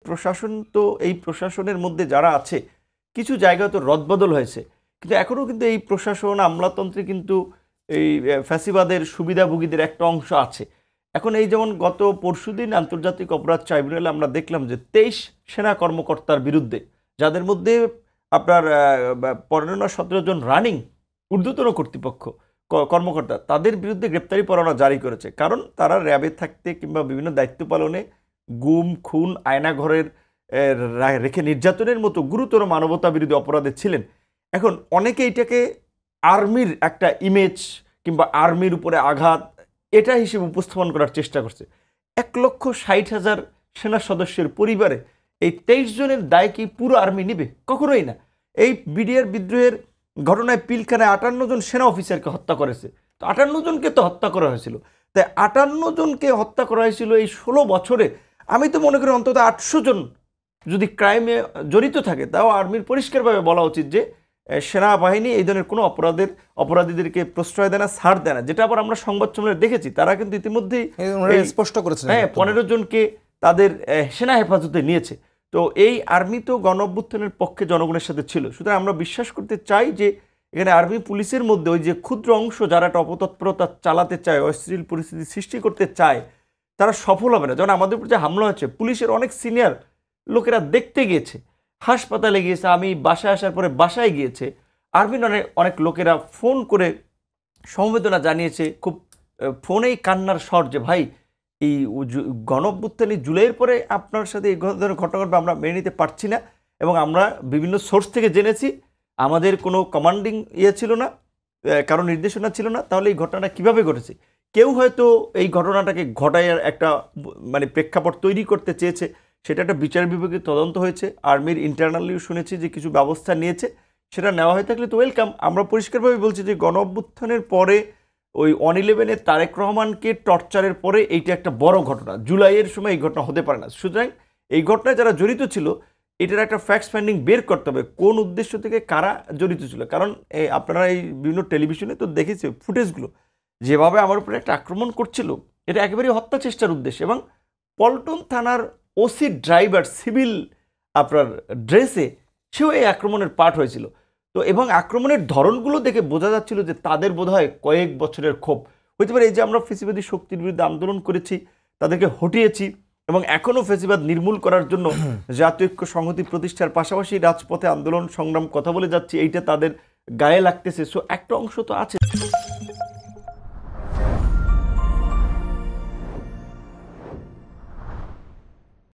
প্রশাসন তো এই প্রশাসনের মধ্যে যারা আছে কিছু জায়গায় তো রদবদল হয়েছে, কিন্তু এখনও কিন্তু এই প্রশাসন আমলাতন্ত্রে কিন্তু এই ফ্যাসিবাদের সুবিধাভোগীদের একটা অংশ আছে। এখন এই যেমন গত পরশুদিন আন্তর্জাতিক অপরাধ ট্রাইব্যুনালে আমরা দেখলাম যে 23 সেনা কর্মকর্তার বিরুদ্ধে, যাদের মধ্যে আপনার 15-17 জন রানিং ঊর্ধ্বতন কর্তৃপক্ষ কর্মকর্তা, তাদের বিরুদ্ধে গ্রেপ্তারি পরোয়ানা জারি করেছে। কারণ তারা র্যাবে থাকতে কিংবা বিভিন্ন দায়িত্ব পালনে গুম, খুন, আয়নাঘরের রেখে নির্যাতনের মতো গুরুতর মানবতা বিরোধী অপরাধে ছিলেন। এখন অনেকে এটাকে আর্মির একটা ইমেজ কিংবা আর্মির উপরে আঘাত এটা হিসেবে উপস্থাপন করার চেষ্টা করছে। 1,60,000 সেনা সদস্যের পরিবারে এই 23 জনের দায় কি পুরো আর্মি নিবে? কখনোই না। এই বিডিআর বিদ্রোহের ঘটনায় পিলখানায় 58 জন সেনা অফিসারকে হত্যা করেছে। তো 58 জনকে তো হত্যা করা হয়েছিল। তাই 58 জনকে হত্যা করা হয়েছিল এই 16 বছরে। আমি তো মনে করি অন্তত 800 জন যদি ক্রাইমে জড়িত থাকে, তাও আর্মির পরিষ্কারভাবে বলা উচিত যে সেনাবাহিনী এই ধরনের কোনো অপরাধীদেরকে প্রশ্রয় দেয় না, ছাড় দেয় না। যেটা আবার আমরা সংবাদ সম্মেলনে দেখেছি, তারা কিন্তু ইতিমধ্যেই স্পষ্ট করেছে 15 জনকে তাদের সেনা হেফাজতে নিয়েছে। তো এই আর্মি তো গণ অভ্যুত্থানের পক্ষে জনগণের সাথে ছিল। সুতরাং আমরা বিশ্বাস করতে চাই যে এখানে আর্মি পুলিশের মধ্যে ওই যে ক্ষুদ্র অংশ যারা একটা অপতৎপরতা চালাতে চায়, অস্থিতিশীল পরিস্থিতি সৃষ্টি করতে চায়, তারা সফল হবে না। যেমন আমাদের উপর যে হামলা হয়েছে, পুলিশের অনেক সিনিয়র লোকেরা দেখতে গিয়েছে, হাসপাতালে গিয়েছে, আমি বাসায় আসার পরে বাসায় গিয়েছে, আর্মির অনেক লোকেরা ফোন করে সমবেদনা জানিয়েছে, খুব ফোনেই কান্নার স্বর যে ভাই এই গণ অভ্যুত্থানে জুলাইয়ের পরে আপনার সাথে এই ধরনের ঘটনা ঘটবে আমরা মেনে নিতে পারছি না, এবং আমরা বিভিন্ন সোর্স থেকে জেনেছি, আমাদের কোনো কমান্ডিং ছিল না, কারো নির্দেশনা ছিল না, তাহলে এই ঘটনাটা কিভাবে ঘটেছে? কেউ হয়তো এই ঘটনাটাকে ঘটাইয়ার একটা মানে প্রেক্ষাপট তৈরি করতে চেয়েছে, সেটা একটা বিচার বিভাগের তদন্ত হয়েছে। আর্মির ইন্টারনালিও শুনেছি যে কিছু ব্যবস্থা নিয়েছে, সেটা নেওয়া হয়ে থাকলে তো ওয়েলকাম। আমরা পরিষ্কারভাবে বলছি যে গণ অভ্যুত্থানের পরে ওই 111-এ তারেক রহমানকে টর্চারের পরে এইটা একটা বড় ঘটনা। জুলাইয়ের সময় এই ঘটনা হতে পারে না। সুতরাং এই ঘটনায় যারা জড়িত ছিল এটার একটা ফ্যাক্টস ফাইন্ডিং বের করতে হবে, কোন উদ্দেশ্য থেকে কারা জড়িত ছিল। কারণ আপনারা এই বিভিন্ন টেলিভিশনে তো দেখেছে ফুটেজগুলো, যেভাবে আমার উপরে একটা আক্রমণ করছিল, এটা একেবারেই হত্যা চেষ্টার উদ্দেশ্যে। এবং পল্টন থানার ওসি ড্রাইভার সিভিল আপনার ড্রেসে সেও এই আক্রমণের পার্ট হয়েছিল। তো এবং আক্রমণের ধরনগুলো দেখে বোঝা যাচ্ছিল যে তাদের বোধহয় কয়েক বছরের ক্ষোভ হতে পারে। এই যে আমরা ফেসিবাদী শক্তির বিরুদ্ধে আন্দোলন করেছি, তাদেরকে হটিয়েছি, এবং এখনও ফেসিবাদ নির্মূল করার জন্য জাতীয় ঐক্য সংহতি প্রতিষ্ঠার পাশাপাশি রাজপথে আন্দোলন সংগ্রাম কথা বলে যাচ্ছি, এইটা তাদের গায়ে লাগতেছে। সো একটা অংশ তো আছে।